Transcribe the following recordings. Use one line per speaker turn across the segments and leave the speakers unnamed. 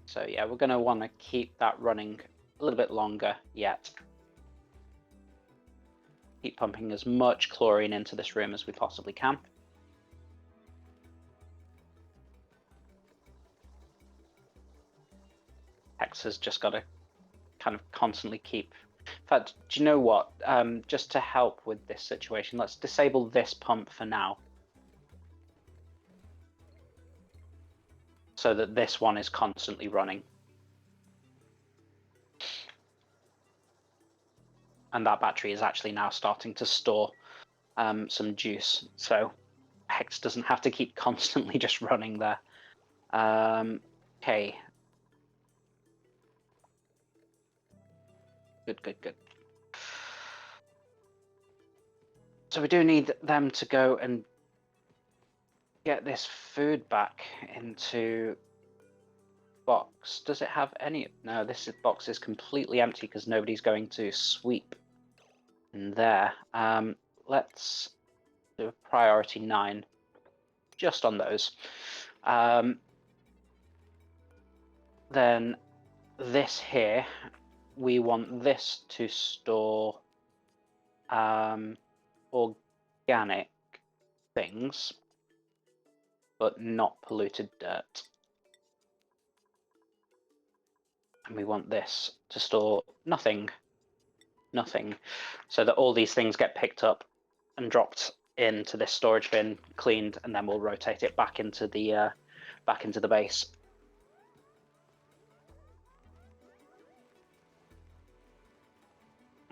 So yeah, we're going to want to keep that running a little bit longer yet. Keep pumping as much chlorine into this room as we possibly can. Hex has just got to kind of constantly keep... In fact, do you know what? Just to help with this situation, let's disable this pump for now. So that this one is constantly running. And that battery is actually now starting to store some juice. So Hex doesn't have to keep constantly just running there. Okay. Good. So we do need them to go and get this food back into box. Does it have any? No, this box is completely empty because nobody's going to sweep in there. Let's do a priority 9 just on those. Then this here, we want this to store organic things, but not polluted dirt. And we want this to store nothing, so that all these things get picked up and dropped into this storage bin, cleaned, and then we'll rotate it back into the base.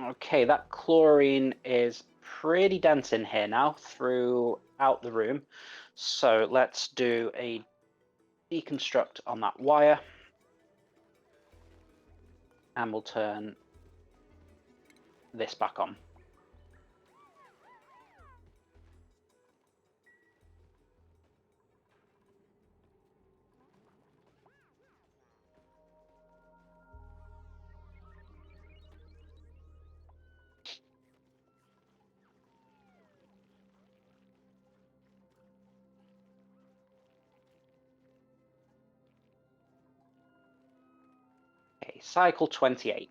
Okay, that chlorine is pretty dense in here now throughout the room. So let's do a deconstruct on that wire. And we'll turn this back on. Okay, cycle 28.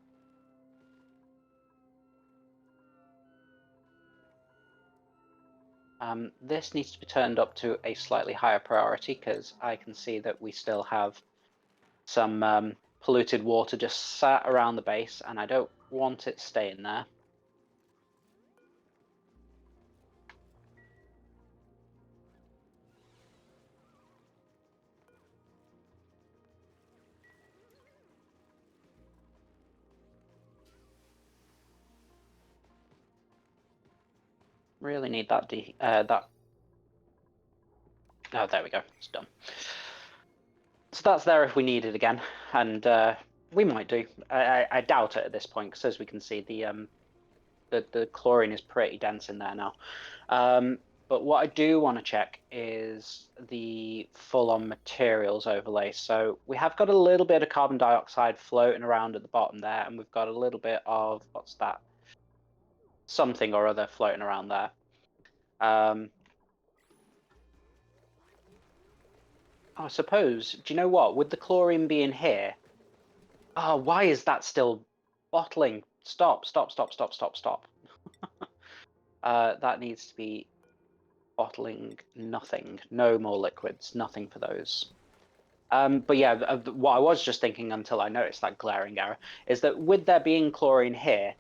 This needs to be turned up to a slightly higher priority because I can see that we still have some polluted water just sat around the base, and I don't want it staying there. Really need that that. Oh, there we go. It's done. So that's there if we need it again, and we might do. I doubt it at this point because, as we can see, the chlorine is pretty dense in there now. But what I do want to check is the full-on materials overlay. So we have got a little bit of carbon dioxide floating around at the bottom there, and we've got a little bit of, what's that? Something or other floating around there. I suppose, do you know what? With the chlorine being here, oh, why is that still bottling? Stop. That needs to be bottling nothing. No more liquids, nothing for those. But yeah, what I was just thinking until I noticed that glaring error is that with there being chlorine here,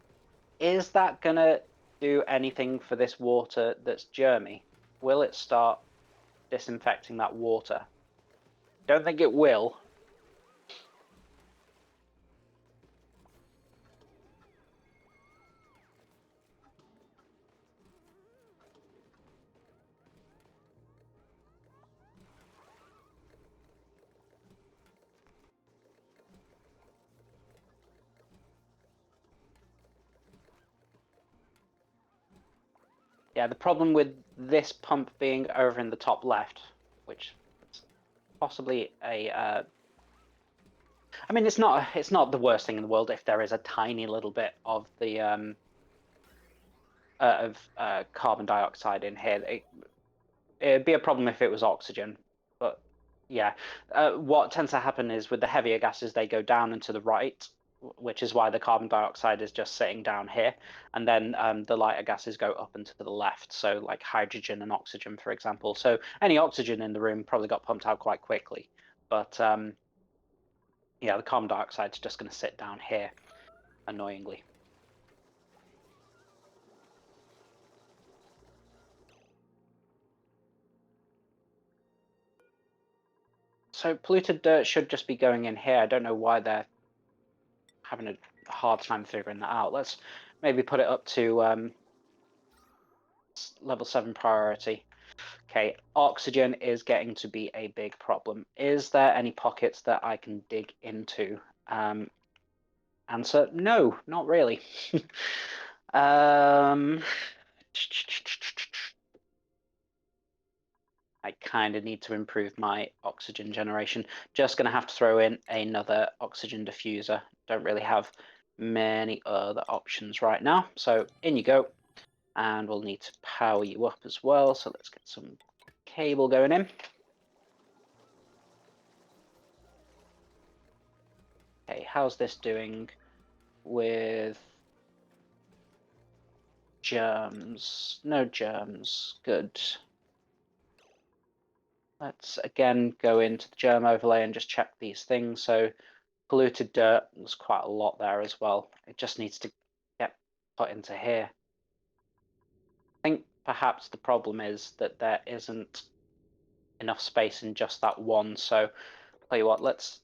is that going to do anything for this water that's germy? Will it start disinfecting that water? Don't think it will. Yeah, the problem with this pump being over in the top left, which is possibly a I mean, it's not the worst thing in the world if there is a tiny little bit of the carbon dioxide in here. It'd be a problem if it was oxygen, but Yeah. What tends to happen is with the heavier gases, they go down and to the right, which is why the carbon dioxide is just sitting down here. And then the lighter gases go up and to the left. So like hydrogen and oxygen, for example. So any oxygen in the room probably got pumped out quite quickly. But yeah, the carbon dioxide's just going to sit down here, annoyingly. So polluted dirt should just be going in here. I don't know why they're having a hard time figuring that out. Let's maybe put it up to level 7 priority. Okay, oxygen is getting to be a big problem. Is there any pockets that I can dig into? Answer, no, not really. I kind of need to improve my oxygen generation. Just going to have to throw in another oxygen diffuser. Don't really have many other options right now. So in you go. And we'll need to power you up as well. So let's get some cable going in. Okay, how's this doing with germs? No germs, good. Let's again go into the germ overlay and just check these things. So polluted dirt, there's quite a lot there as well. It just needs to get put into here. I think perhaps the problem is that there isn't enough space in just that one. So tell you what, let's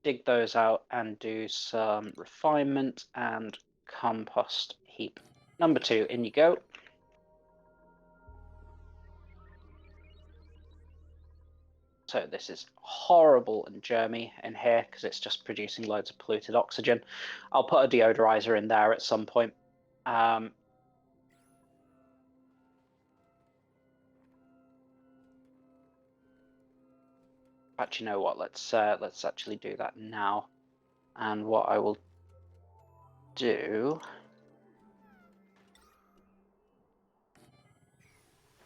dig those out and do some refinement and compost heap. Number 2, in you go. So this is horrible and germy in here because it's just producing loads of polluted oxygen. I'll put a deodorizer in there at some point. But you know what? Let's actually do that now. And what I will do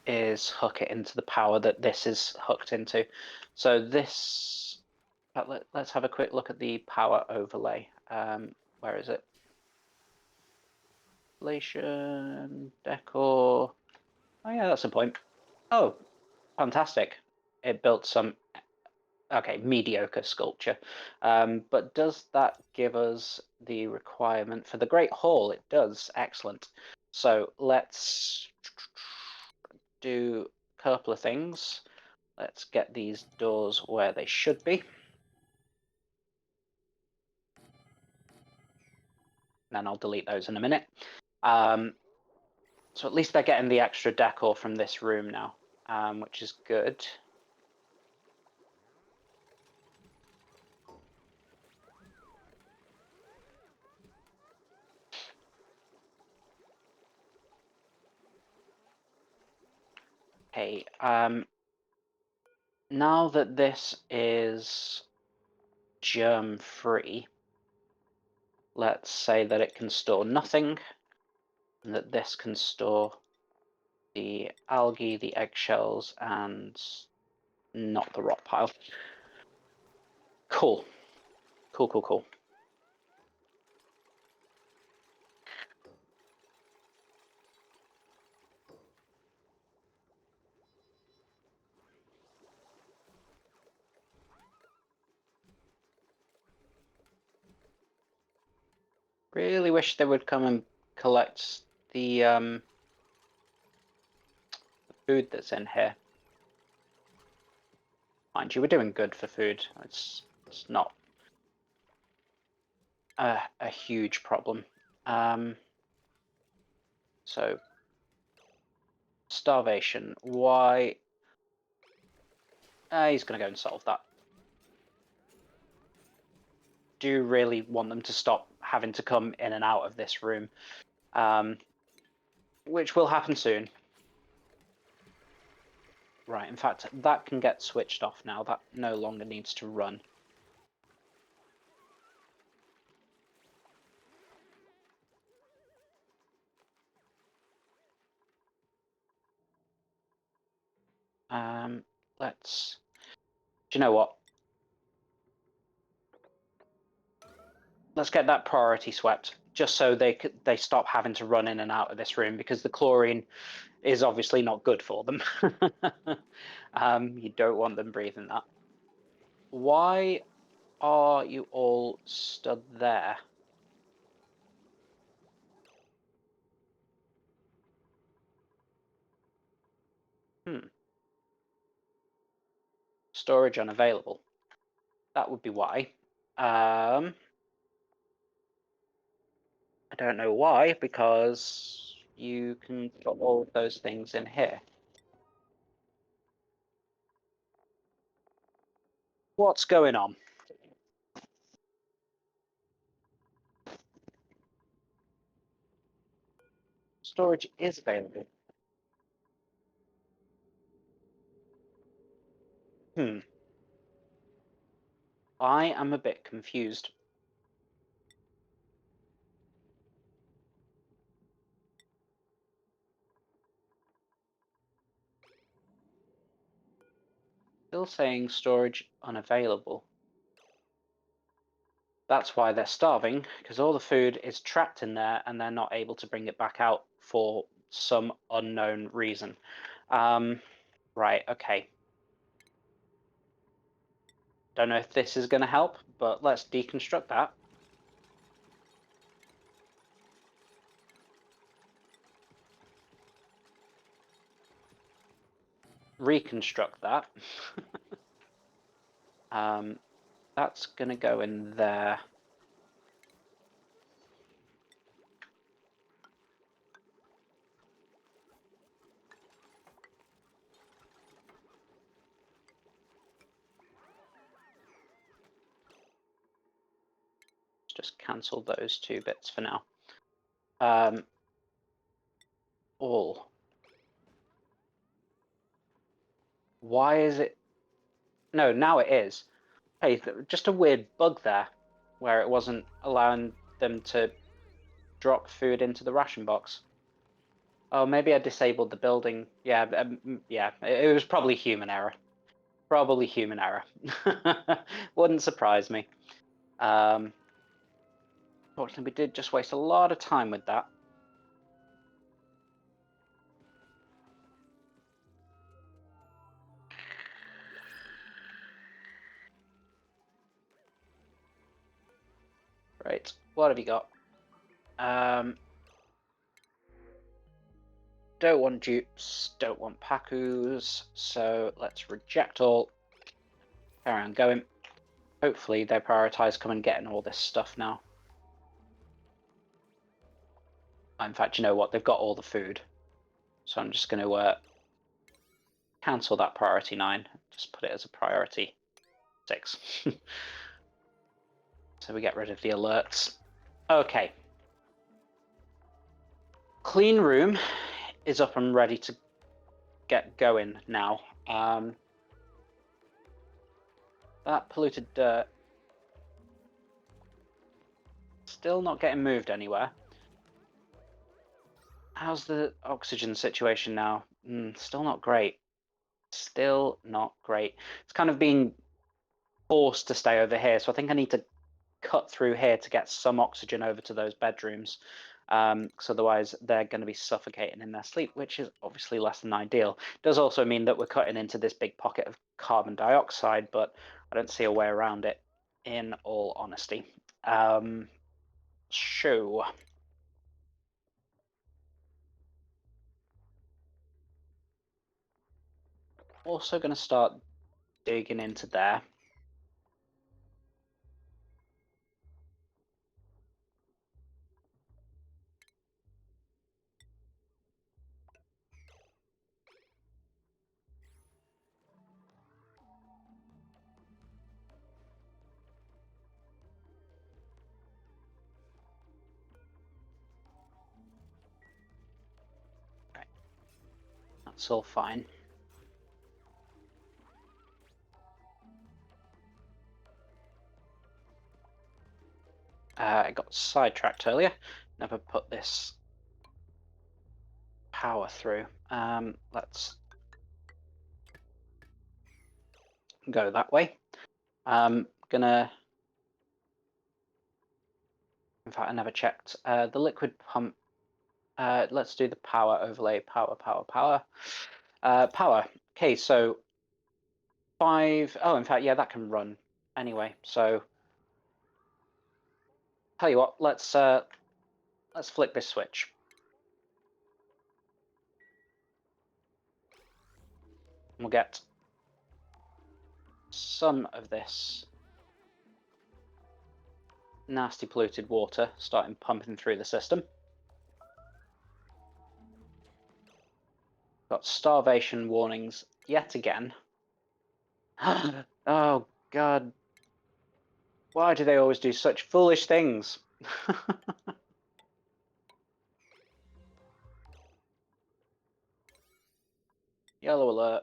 is hook it into the power that this is hooked into. So this, let's have a quick look at the power overlay. Where is it? Installation, decor. Oh yeah, that's a point. Oh, fantastic. It built some, okay, mediocre sculpture. But does that give us the requirement for the Great Hall? It does, excellent. So let's do a couple of things. Let's get these doors where they should be. Then I'll delete those in a minute. So at least they're getting the extra decor from this room now, which is good. Okay, now that this is germ-free, let's say that it can store nothing, and that this can store the algae, the eggshells, and not the rot pile. Cool. Cool, cool, cool. Really wish they would come and collect the food that's in here. Mind you, we're doing good for food. It's not a huge problem. So starvation. Why? He's going to go and solve that. Do really want them to stop having to come in and out of this room, which will happen soon. Right, in fact, that can get switched off now. That no longer needs to run. Let's Do you know what? Let's get that priority swept, just so they stop having to run in and out of this room, because the chlorine is obviously not good for them. You don't want them breathing that. Why are you all stood there? Storage unavailable. That would be why. I don't know why, because you can put all of those things in here. What's going on? Storage is available. I am a bit confused. Still saying storage unavailable. That's why they're starving, because all the food is trapped in there and they're not able to bring it back out for some unknown reason. Right, okay. Don't know if this is going to help, but let's deconstruct that. Reconstruct that. That's going to go in there. Just cancel those two bits for now. All. Why is it? No, now it is. Hey, just a weird bug there, where it wasn't allowing them to drop food into the ration box. Oh, maybe I disabled the building. Yeah, yeah, it was probably human error. Probably human error. Wouldn't surprise me. Fortunately, we did just waste a lot of time with that. Right, what have you got? Don't want dupes, don't want Pakus, so let's reject all. Carry on going. Hopefully they prioritize coming and getting all this stuff now. In fact, you know what? They've got all the food. So I'm just going to cancel that priority 9. Just put it as a priority 6. So we get rid of the alerts. Okay. Clean room is up and ready to get going now. That polluted dirt still not getting moved anywhere. How's the oxygen situation now? Still not great. Still not great. It's kind of being forced to stay over here, so I think I need to cut through here to get some oxygen over to those bedrooms, because otherwise they're going to be suffocating in their sleep, which is obviously less than ideal. It does also mean that we're cutting into this big pocket of carbon dioxide, but I don't see a way around it, in all honesty. So also going to start digging into there. That's all fine. I got sidetracked earlier. Never put this power through. Let's go that way. Gonna. In fact, I never checked. The liquid pump. Let's do the power overlay. Power. Power. Okay, so 5. Oh, in fact, yeah, that can run anyway. So, tell you what, let's flick this switch. We'll get some of this nasty polluted water starting pumping through the system. Got starvation warnings yet again. Oh God, why do they always do such foolish things? Yellow alert.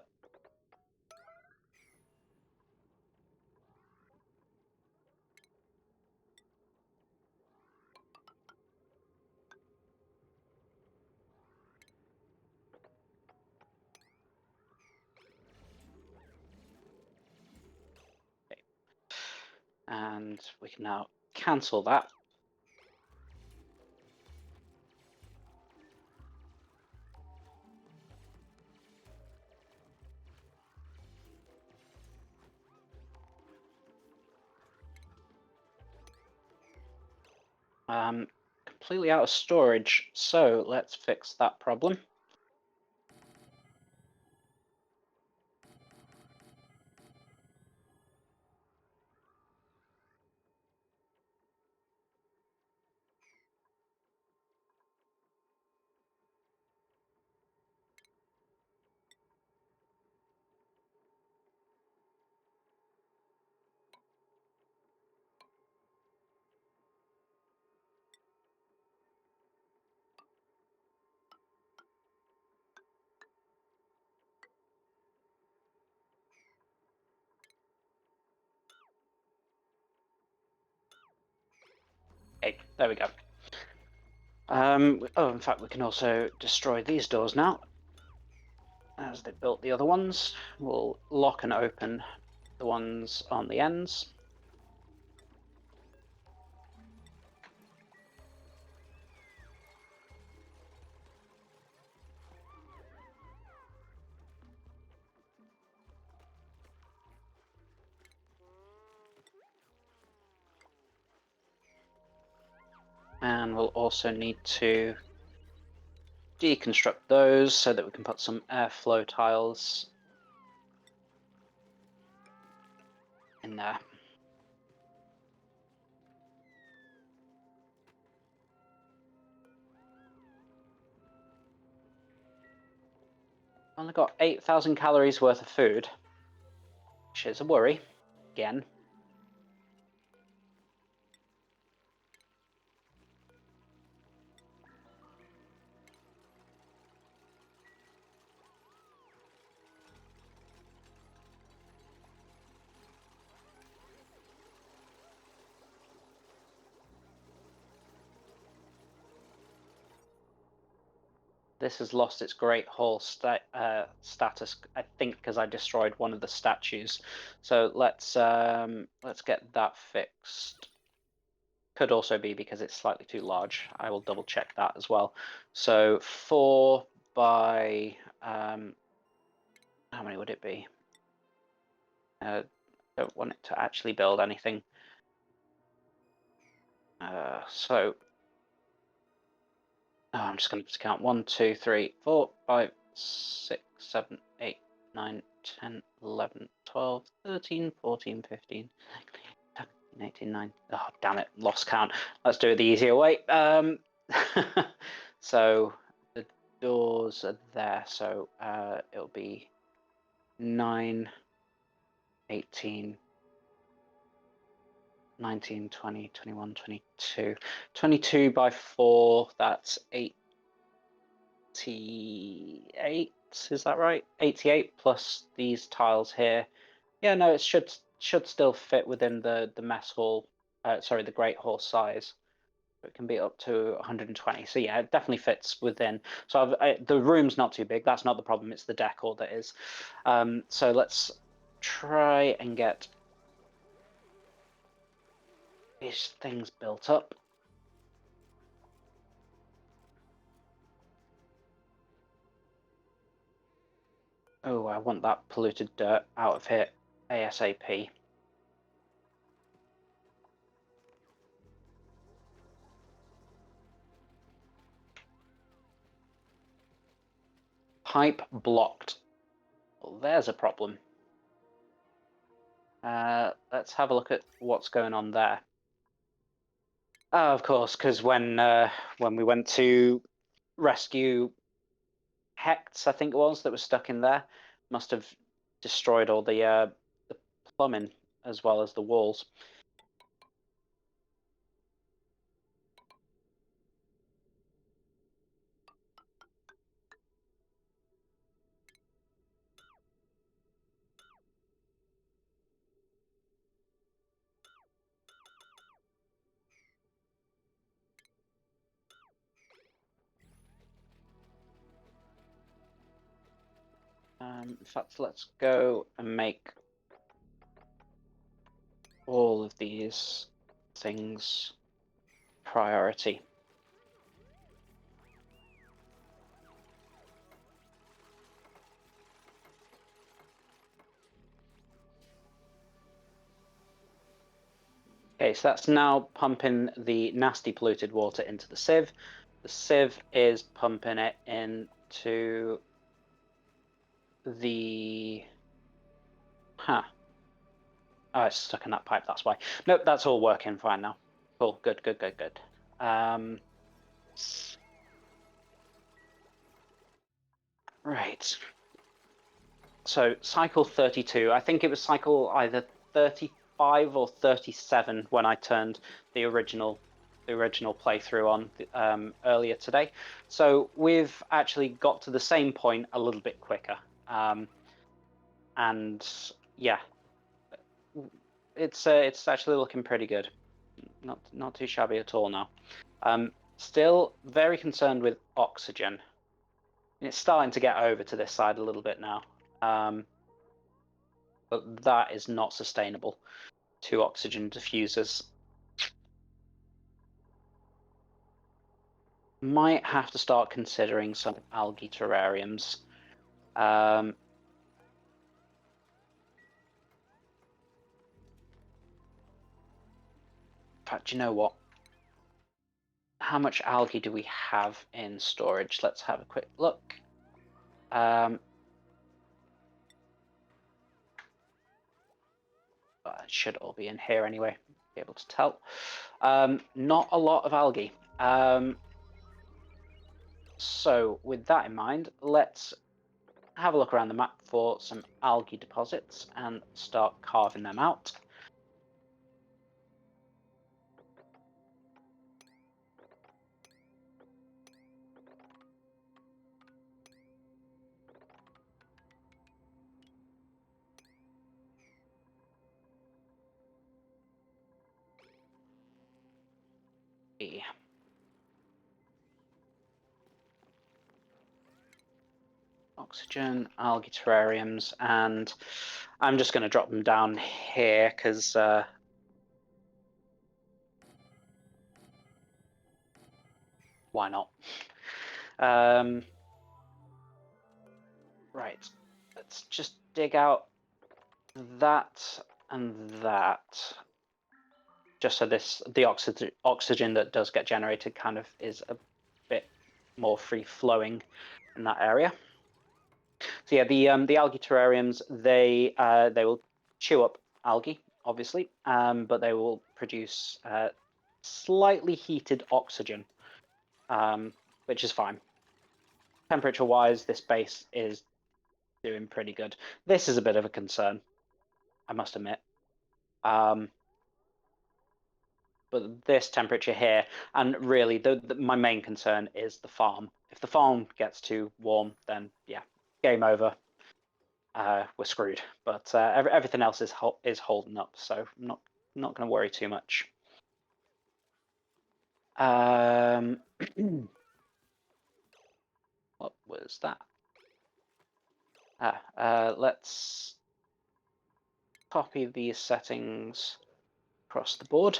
Okay. And we can now cancel that. Completely out of storage, so let's fix that problem. Okay, there we go. Oh, in fact, we can also destroy these doors now. As they built the other ones, we'll lock and open the ones on the ends. And we'll also need to deconstruct those so that we can put some airflow tiles in there. Only got 8,000 calories worth of food, which is a worry, again. This has lost its Great Hall status, I think, because I destroyed one of the statues. So let's get that fixed. Could also be because it's slightly too large. I will double check that as well. So 4 by how many would it be? Don't want it to actually build anything. So I'm just going to count 1, 2, 3, 4, 5, 6, 7, 8, 9, 10, 11, 12, 13, 14, 15, 18, 19. Oh, damn it, lost count. Let's do it the easier way. So the doors are there, so it'll be 9, 18, 19, 20, 21, 22. 22 by 4, that's 88, is that right? 88 plus these tiles here. Yeah, no, it should still fit within the mess hall, sorry, the Great Hall size. It can be up to 120. So yeah, it definitely fits within. So the room's not too big. That's not the problem. It's the decor that is. So let's try and get these things built up. Oh, I want that polluted dirt out of here ASAP. Pipe blocked. Well, there's a problem. Let's have a look at what's going on there. Oh, of course, because when we went to rescue Hects, I think it was, that was stuck in there, must have destroyed all the plumbing as well as the walls. In fact, let's go and make all of these things priority. Okay, so that's now pumping the nasty polluted water into the sieve. The sieve is pumping it into the... Huh. Oh, it's stuck in that pipe, that's why. Nope, that's all working fine now. Cool, good, good, good, good. Right. So cycle 32, I think it was cycle either 35 or 37 when I turned the original playthrough on earlier today. So we've actually got to the same point a little bit quicker. And yeah, it's actually looking pretty good. Not too shabby at all now. Still very concerned with oxygen. It's starting to get over to this side a little bit now. But that is not sustainable. 2 oxygen diffusers. Might have to start considering some algae terrariums. In fact, you know what? How much algae do we have in storage? Let's have a quick look. It should all be in here anyway, be able to tell. Not a lot of algae. So with that in mind, let's have a look around the map for some algae deposits and start carving them out. Oxygen, algae terrariums, and I'm just going to drop them down here because why not? Right, let's just dig out that and that, just so the oxygen that does get generated kind of is a bit more free flowing in that area. So yeah, the algae terrariums, they will chew up algae, obviously, but they will produce slightly heated oxygen, which is fine. Temperature-wise, this base is doing pretty good. This is a bit of a concern, I must admit. But this temperature here, and really my main concern is the farm. If the farm gets too warm, then yeah, game over. We're screwed. But everything else is holding up, so I'm not going to worry too much. What was that? Let's copy these settings across the board.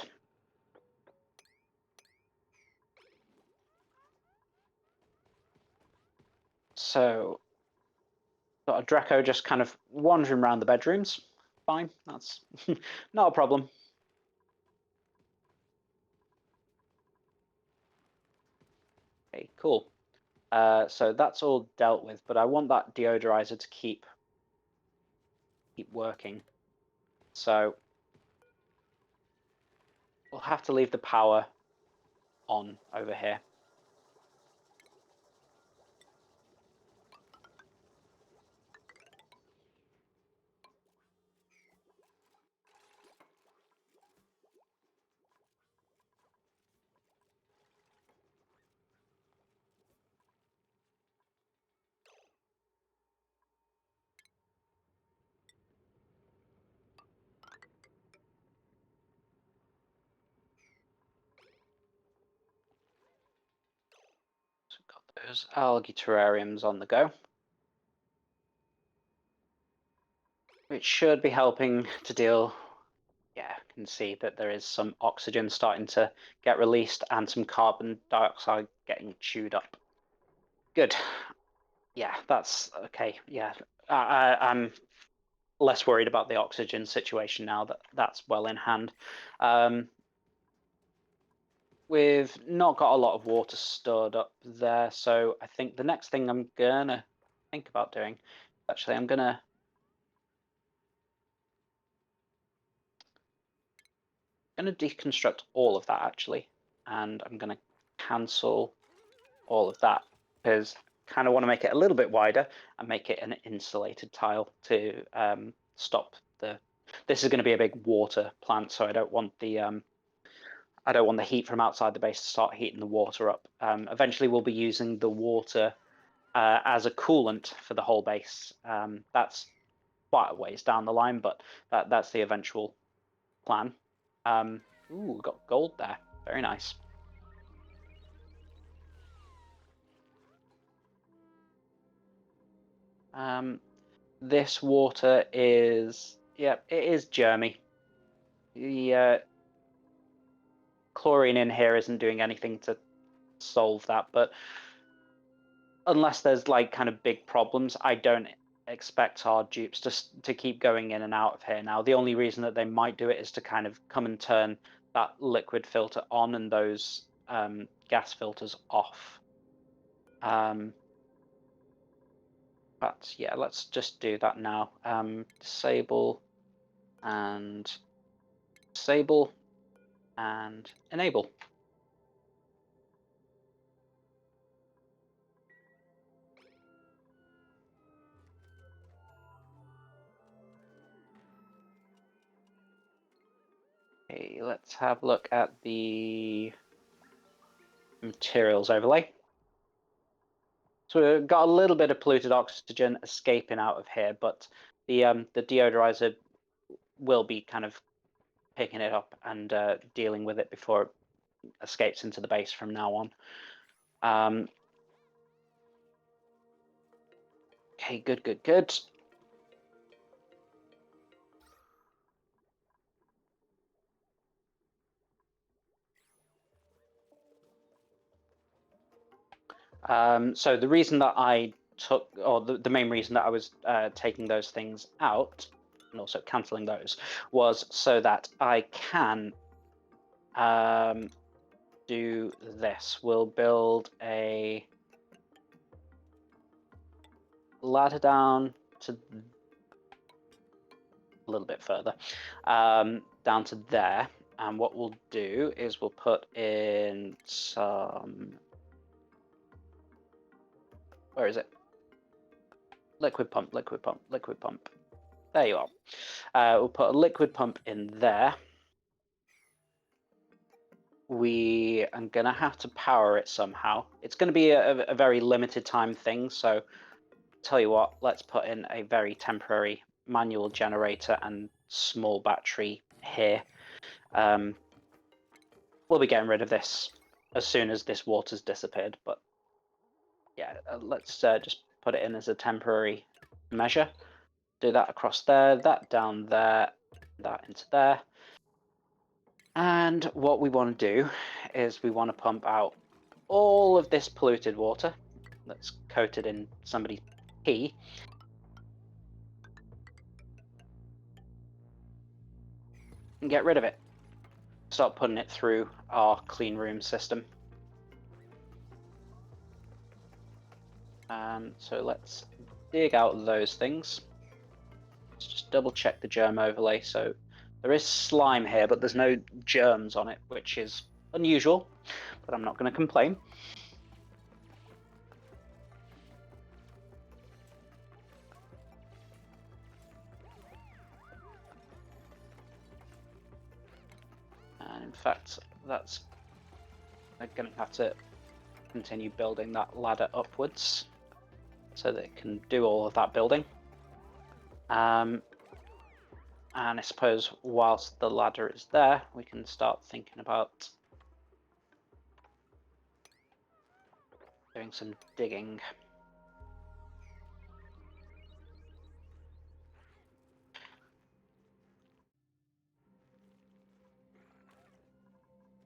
So, got a Draco just kind of wandering around the bedrooms. Fine, that's not a problem. Okay, cool. So that's all dealt with, but I want that deodorizer to keep working. So we'll have to leave the power on over here. So we've got those algae terrariums on the go, which should be helping to deal. Yeah, you can see that there is some oxygen starting to get released and some carbon dioxide getting chewed up. Good. Yeah, that's okay. Yeah, I'm less worried about the oxygen situation now that that's well in hand. We've not got a lot of water stored up there, so I think the next thing I'm gonna think about doing, actually, I'm gonna deconstruct all of that actually, and I'm gonna cancel all of that because kind of want to make it a little bit wider and make it an insulated tile to stop the. This is going to be a big water plant, so I don't want the heat from outside the base to start heating the water up. Eventually, we'll be using the water as a coolant for the whole base. That's quite a ways down the line, but that's the eventual plan. Ooh, we've got gold there. Very nice. This water is, yeah, it is germy. The chlorine in here isn't doing anything to solve that, but unless there's like kind of big problems, I don't expect our dupes to keep going in and out of here. Now, the only reason that they might do it is to kind of come and turn that liquid filter on and those gas filters off. But yeah, let's just do that now. Disable and disable and enable. Okay, let's have a look at the materials overlay. So we've got a little bit of polluted oxygen escaping out of here, but the deodorizer will be kind of picking it up and dealing with it before it escapes into the base from now on. Okay, good. So the reason that I took, or the main reason that I was taking those things out and also cancelling those was so that I can do this. We'll build a ladder down to a little bit further, down to there. And what we'll do is we'll put in some, where is it? Liquid pump. There you are. We'll put a liquid pump in there. We are going to have to power it somehow. It's going to be a very limited time thing. So tell you what, let's put in a very temporary manual generator and small battery here. We'll be getting rid of this as soon as this water's disappeared. But yeah, let's just put it in as a temporary measure. Do that across there, that down there, that into there. And what we want to do is we want to pump out all of this polluted water that's coated in somebody's pee. And get rid of it. Start putting it through our clean room system. So let's dig out those things. Let's just double check the germ overlay. So there is slime here, but there's no germs on it, which is unusual, but I'm not going to complain. And in fact, that's I'm going to have to continue building that ladder upwards so that it can do all of that building. And I suppose whilst the ladder is there, we can start thinking about doing some digging.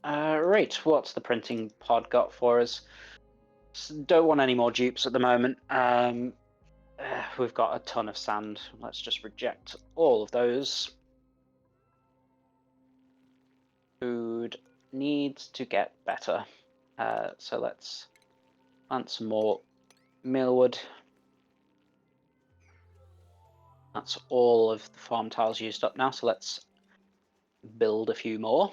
Right, what's the printing pod got for us? Don't want any more dupes at the moment. We've got a ton of sand. Let's just reject all of those. Food needs to get better. So let's plant some more mealwood. That's all of the farm tiles used up now, so let's build a few more.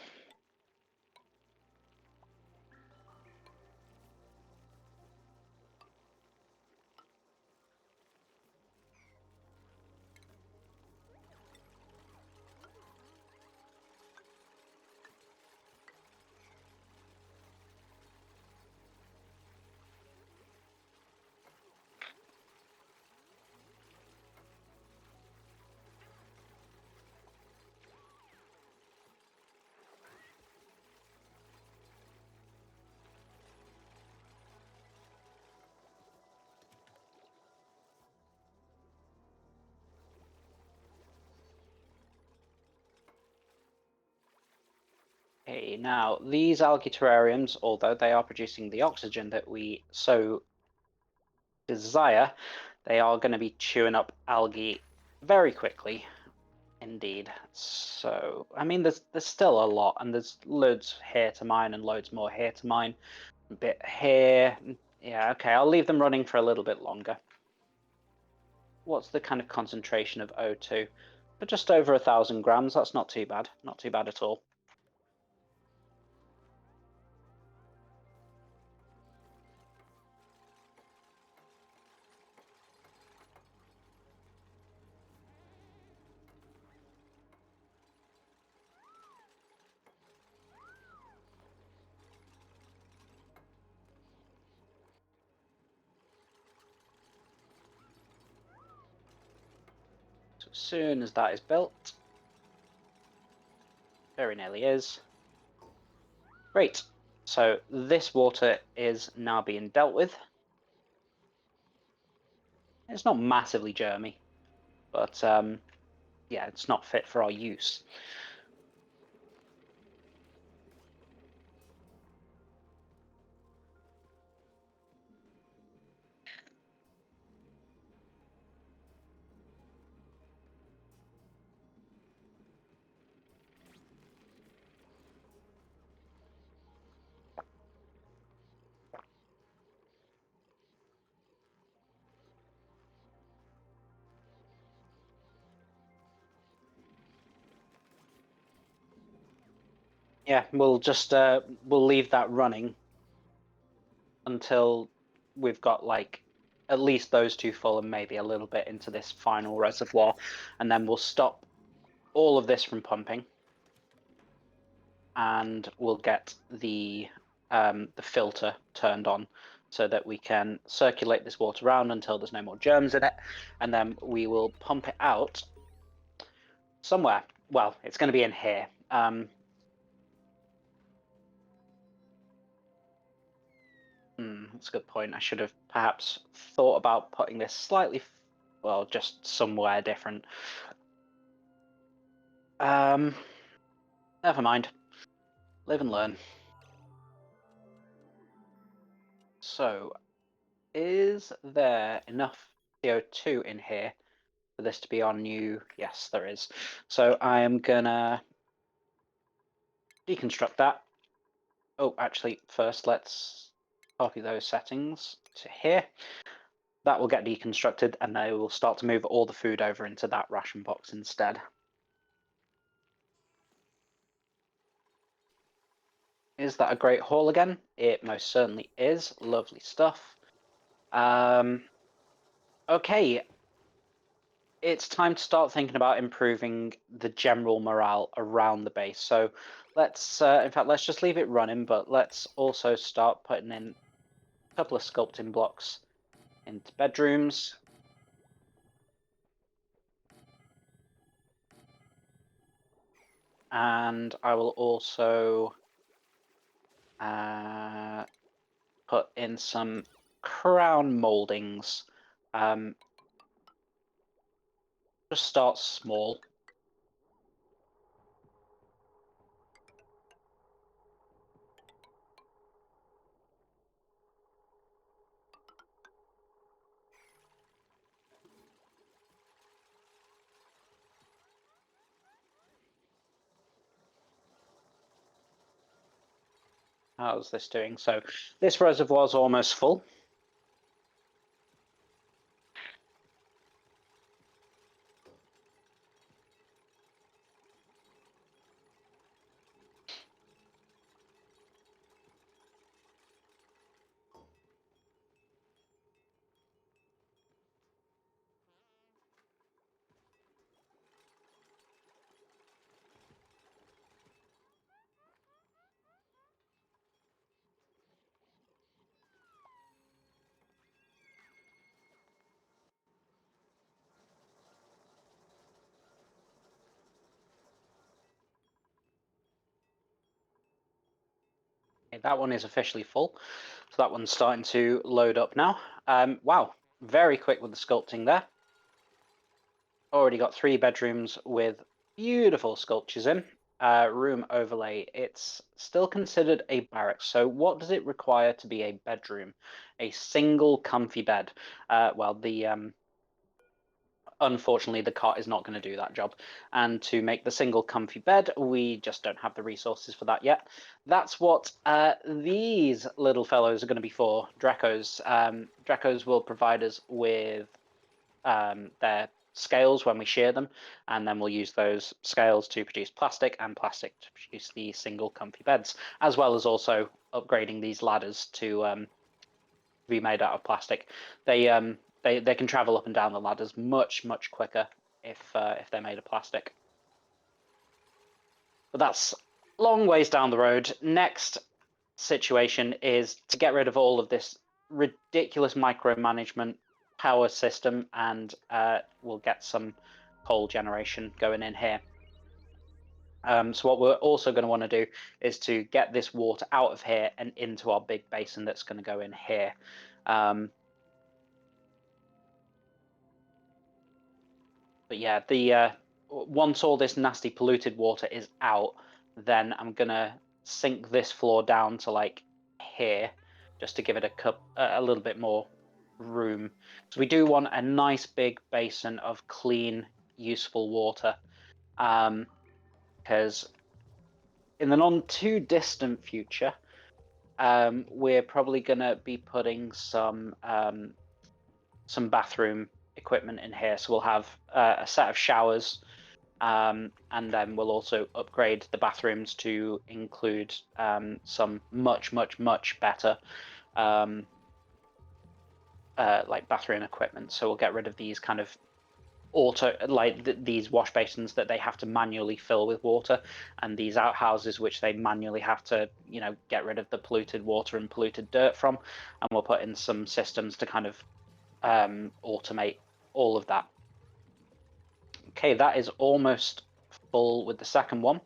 Okay, now these algae terrariums, although they are producing the oxygen that we so desire, they are going to be chewing up algae very quickly indeed. So, I mean, there's still a lot, and there's loads here to mine and loads more here to mine. A bit here. Yeah, okay, I'll leave them running for a little bit longer. What's the kind of concentration of O2? But just over 1,000 grams, that's not too bad. Not too bad at all. So as soon as that is built, very nearly is. Great. So this water is now being dealt with. It's not massively germy, but yeah, it's not fit for our use. Yeah, we'll just we'll leave that running until we've got like at least those two full and maybe a little bit into this final reservoir, and then we'll stop all of this from pumping, and we'll get the filter turned on so that we can circulate this water around until there's no more germs in it, and then we will pump it out somewhere. Well, it's going to be in here. That's a good point. I should have perhaps thought about putting this slightly, well, just somewhere different. Never mind. Live and learn. So, is there enough CO2 in here for this to be our new? Yes, there is. So I am gonna deconstruct that. Oh, actually, first let's copy those settings to here. That will get deconstructed, and they will start to move all the food over into that ration box instead. Is that a great haul again? It most certainly is. Lovely stuff. Okay, it's time to start thinking about improving the general morale around the base. So let's, in fact, let's just leave it running, but let's also start putting in a couple of sculpting blocks into bedrooms. And I will also put in some crown moldings. Just start small. How's this doing? So this reservoir's almost full. Okay, that one is officially full. So that one's starting to load up now. Wow, very quick with the sculpting there. Already got 3 bedrooms with beautiful sculptures in. Room overlay, it's still considered a barracks. So what does it require to be a bedroom? A single comfy bed. Well, unfortunately, the cot is not going to do that job. And to make the single comfy bed, we just don't have the resources for that yet. That's what these little fellows are going to be for, Dracos. Dracos will provide us with their scales when we shear them, and then we'll use those scales to produce plastic, and plastic to produce the single comfy beds, as well as also upgrading these ladders to be made out of plastic. They can travel up and down the ladders much quicker if they're made of plastic. But that's long ways down the road. Next situation is to get rid of all of this ridiculous micromanagement power system, and we'll get some coal generation going in here. So what we're also going to want to do is to get this water out of here and into our big basin that's going to go in here. But yeah, the once all this nasty polluted water is out, then I'm gonna sink this floor down to like here, just to give it a little bit more room. So we do want a nice big basin of clean, useful water, because in the non too distant future, we're probably gonna be putting some bathroom equipment in here. So we'll have a set of showers, and then we'll also upgrade the bathrooms to include some much better like bathroom equipment. So we'll get rid of these kind of these wash basins that they have to manually fill with water, and these outhouses which they manually have to, you know, get rid of the polluted water and polluted dirt from. And we'll put in some systems to kind of automate all of that. Okay, that is almost full with the second one.